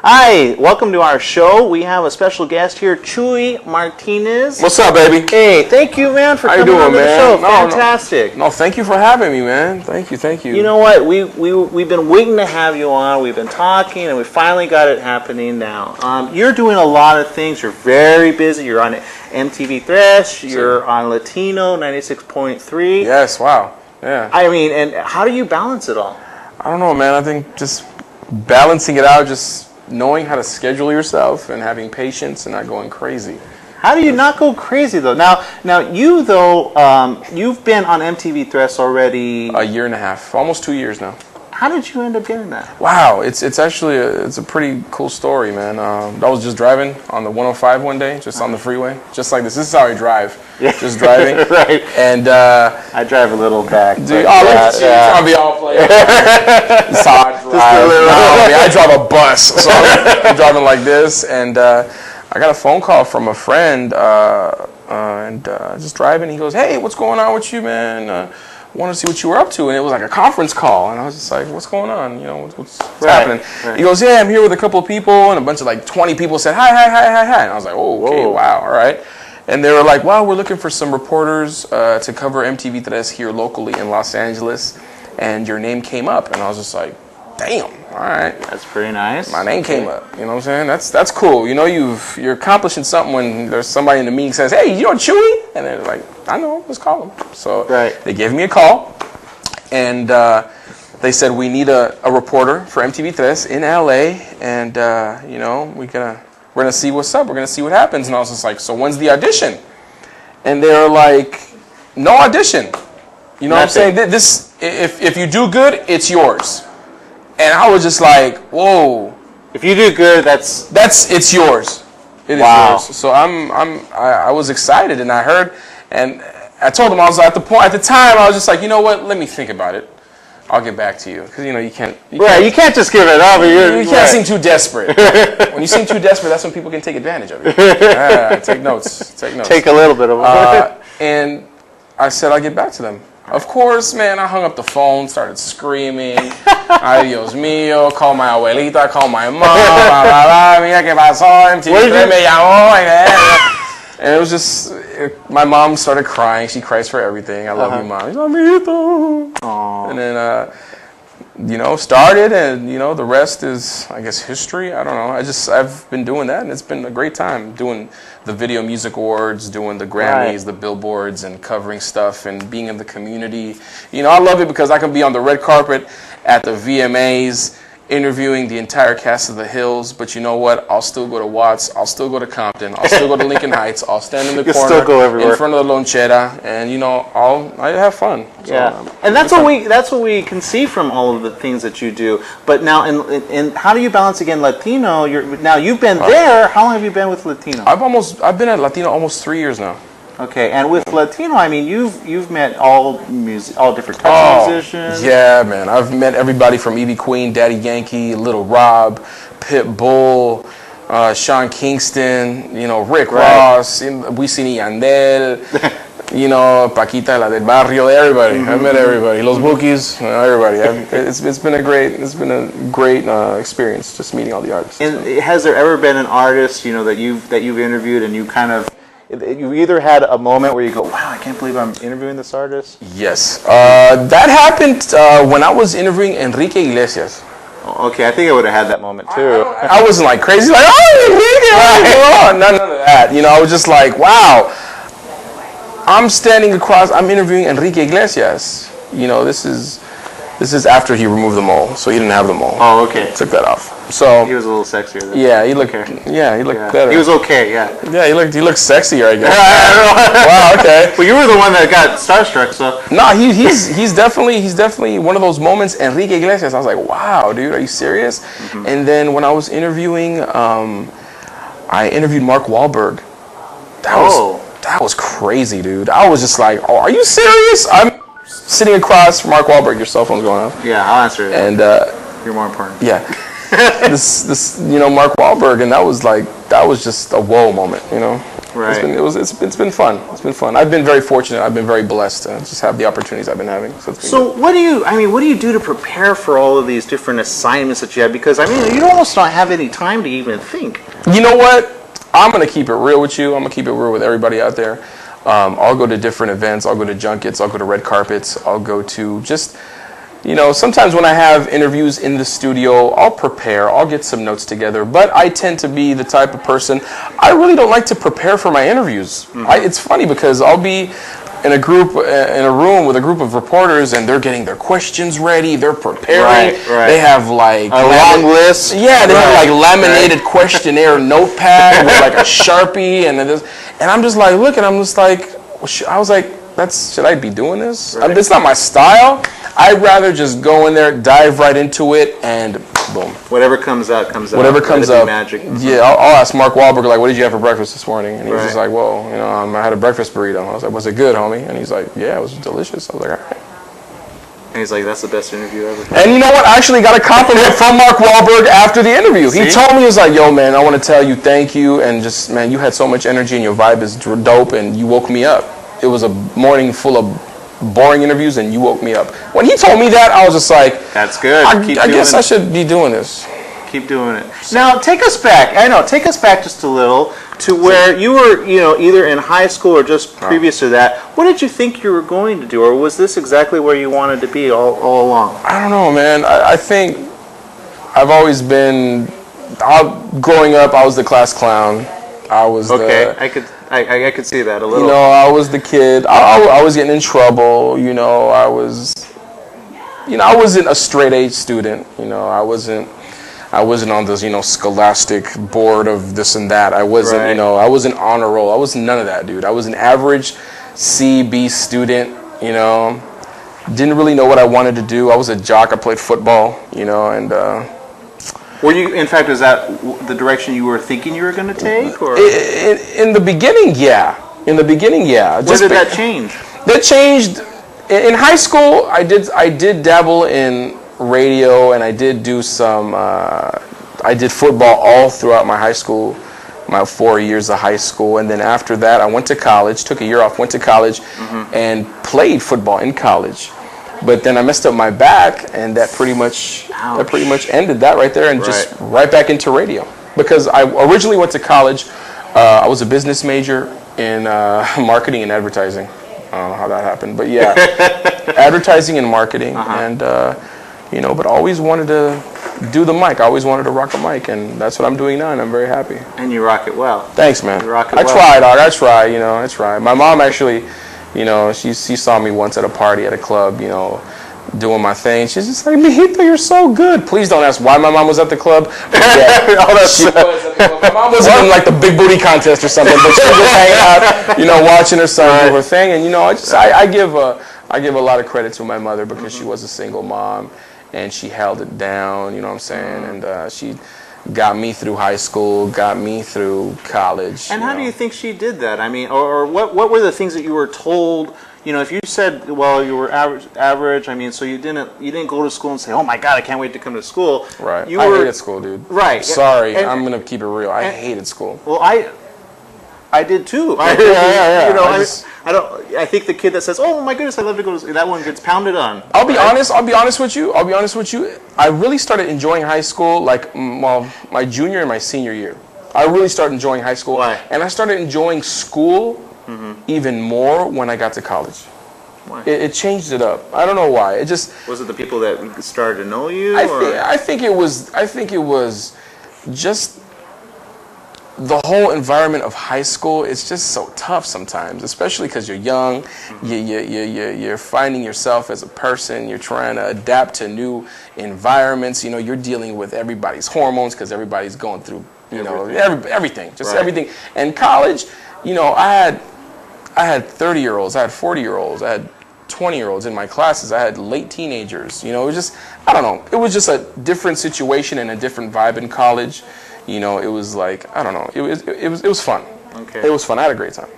Hi, welcome to our show. We have a special guest here, Chuey Martinez. What's up, baby? Hey, thank you, man, for coming on the show. Fantastic. No, thank you for having me, man. Thank you. You know what? We've been waiting to have you on. We've been talking, and we finally got it happening now. You're doing a lot of things. You're very busy. You're on MTV Thresh. You're on Latino 96.3. Yes, wow. Yeah. I mean, and how do you balance it all? I don't know, man. I think just balancing it out, just knowing how to schedule yourself and having patience and not going crazy. How do you not go crazy though? Now you though, you've been on MTV Thresh already a year and a half, almost 2 years now. How did you end up getting that? Wow, it's actually it's a pretty cool story, man. I was just driving on the 105 one day, just on the freeway, just like this. This is how I drive, just driving. Right. And I drive a little back. Dude, I'll be all player. That's how I drive. I drive a bus, so I'm driving like this, and I got a phone call from a friend, and just driving. He goes, "Hey, what's going on with you, man? Want to see what you were up to," and it was like a conference call, and I was just like, "What's going on? You know, what's happening?" Right. He goes, "Yeah, I'm here with a couple of people," and a bunch of like 20 people said, "Hi," and I was like, "Oh, okay, whoa. Wow, all right." And they were like, "Well, we're looking for some reporters to cover MTV Thresh here locally in Los Angeles," and your name came up, and I was just like, "Damn, all right, that's pretty nice." My name came up, you know what I'm saying? That's cool. You know, you're accomplishing something when there's somebody in the meeting says, "Hey, you know Chuey?" And they're like, "I know, let's call him." So they gave me a call, and they said, "We need a reporter for MTV Thresh in LA, and you know, we're gonna see what's up. We're gonna see what happens." And I was just like, "So when's the audition?" And they were like, "No audition. You know what I'm saying? This, if you do good, it's yours." And I was just like, "Whoa! If you do good, it's yours. It is yours." So I was excited, and I heard, and I told him, I was at the time I was just like, "You know what? Let me think about it. I'll get back to you," because you know you can't just give it up. You can't seem too desperate. When you seem too desperate, that's when people can take advantage of you. Take notes. Take a little bit of it. And I said I'll get back to them. Of course, man, I hung up the phone, started screaming, "Ay, Dios mío," call my abuelita, call my mom, mira qué pasó, MTV me llamó, and it was just, my mom started crying. She cries for everything. "I love you, Mom." She's like, "Amito." And then, you know, started, and, you know, the rest is, I guess, history. I don't know. I've been doing that, and it's been a great time doing the Video Music Awards, doing the Grammys, the Billboards, and covering stuff, and being in the community. You know, I love it because I can be on the red carpet at the VMAs, interviewing the entire cast of The Hills, but you know what? I'll still go to Watts, I'll still go to Compton, I'll still go to Lincoln Heights, I'll stand in the corner still go everywhere. in front of the lonchera, and you know, I have fun. So, and that's what we can see from all of the things that you do. But now, in how do you balance again Latino? You've been there. How long have you been with Latino? I've been at Latino almost 3 years now. Okay, and with Latino, I mean, you've met all different types of musicians. Yeah, man, I've met everybody from Ivy Queen, Daddy Yankee, Little Rob, Pitbull, Sean Kingston, you know, Rick Ross, Wisin y Yandel, you know, Paquita la del Barrio, everybody. I've met everybody. Los Bookies, everybody. It's been a great experience just meeting all the artists. And has there ever been an artist, you know, that you've interviewed and you either had a moment where you go, "Wow, I can't believe I'm interviewing this artist"? Yes. That happened when I was interviewing Enrique Iglesias. Okay, I think I would have had that moment too. I wasn't like crazy, like, "Oh, Enrique!" None of that. You know, I was just like, wow. I'm standing across, I'm interviewing Enrique Iglesias. You know, this is after he removed the mole, so he didn't have the mole. Oh, okay. Took that off. So he was a little sexier then. Yeah, he looked better. He was okay, yeah. Yeah, he looked sexier, I guess. Wow, okay. Well, you were the one that got starstruck, so. No, he's definitely one of those moments. Enrique Iglesias, I was like, wow, dude, are you serious? Mm-hmm. And then when I was interviewing, I interviewed Mark Wahlberg. That was crazy, dude. I was just like, "Oh, are you serious?" I'm sitting across from Mark Wahlberg. Your cell phone's going off. Yeah, I'll answer it. And you're more important. Yeah. this you know, Mark Wahlberg, and that was just a whoa moment, you know. Right. It's been fun. It's been fun. I've been very fortunate. I've been very blessed to just have the opportunities I've been having. So what do you do to prepare for all of these different assignments that you have? Because you almost don't have any time to even think. You know what? I'm gonna keep it real with you. I'm gonna keep it real with everybody out there. I'll go to different events. I'll go to junkets. I'll go to red carpets. I'll go to just, sometimes when I have interviews in the studio, I'll prepare. I'll get some notes together. But I tend to be the type of person, I really don't like to prepare for my interviews. Mm-hmm. It's funny because I'll be in a room with a group of reporters, and they're getting their questions ready. They're preparing. Right. They have like a long list. Yeah, they have like laminated questionnaire notepad with like a Sharpie, and I'm just like looking. I'm just like, I was like, should I be doing this? Right. That's not my style. I'd rather just go in there, dive right into it, and boom. Whatever comes out, comes out. Whatever comes up. Magic. Yeah, I'll ask Mark Wahlberg, like, what did you have for breakfast this morning? And he was just like, well, I had a breakfast burrito. I was like, was it good, homie? And he's like, yeah, it was delicious. I was like, all right. And he's like, that's the best interview ever. And you know what? I actually got a compliment from Mark Wahlberg after the interview. See? He told me, he was like, yo, man, I want to tell you thank you. And just, man, you had so much energy and your vibe is dope and you woke me up. It was a morning full of boring interviews and you woke me up. When he told me that, I was just like, that's good. I guess I should be doing this. Keep doing it. Now, take us back just a little to where you were, either in high school or just previous to that. What did you think you were going to do, or was this exactly where you wanted to be all along? I don't know, man. I think I've always been, growing up, I was the class clown. I was I could see that a little. I was the kid. I was getting in trouble. I wasn't a straight A student. I wasn't on this, scholastic board of this and that. I wasn't, I wasn't honor roll. I was none of that, dude. I was an average C, B student, Didn't really know what I wanted to do. I was a jock. I played football, and. Were you, in fact, is that the direction you were thinking you were going to take? Or? In the beginning, yeah. Where did that change? That changed. In high school, I did dabble in radio, and I did do some, I did football all throughout my high school, my 4 years of high school. And then after that, I went to college, took a year off, went to college, and played football in college. But then I messed up my back, and that pretty much ended that right there, and just right back into radio. Because I originally went to college, I was a business major in marketing and advertising. I don't know how that happened, but yeah, advertising and marketing, and but always wanted to do the mic. I always wanted to rock a mic, and that's what I'm doing now, and I'm very happy. And you rock it well. Thanks, man. You rock it well. I try. My mom actually. She saw me once at a party at a club, doing my thing. She's just like, Mijito, you're so good. Please don't ask why my mom was at the club. Yeah, she was at the club. My mom wasn't in like the big booty contest or something, but she was just hanging out, watching her son do her thing. And I give a lot of credit to my mother because she was a single mom and she held it down. You know what I'm saying? And she got me through high school, got me through college. And how do you think she did that? I mean, or what were the things that you were told? If you said, well, you were average. I mean, so you didn't go to school and say, oh my God, I can't wait to come to school. Right. I hated school, dude. Right. Sorry, I'm gonna keep it real. I hated school. Well, I did too. I think the kid that says, "Oh my goodness, I love to go to school," that one gets pounded on. I'll be honest with you. I really started enjoying high school my junior and my senior year. I really started enjoying high school. Why? And I started enjoying school even more when I got to college. Why? It changed it up. I don't know why. Was it the people that started to know you? I think it was just the whole environment of high school. It's just so tough sometimes, especially because you're young. You're finding yourself as a person. You're trying to adapt to new environments. You're dealing with everybody's hormones because everybody's going through everything, everything. And college, I had 30-year-olds, I had 40-year-olds, I had 20-year-olds in my classes. I had late teenagers. It was just, I don't know. It was just a different situation and a different vibe in college. It was like, I don't know. It was fun. Okay. It was fun. I had a great time.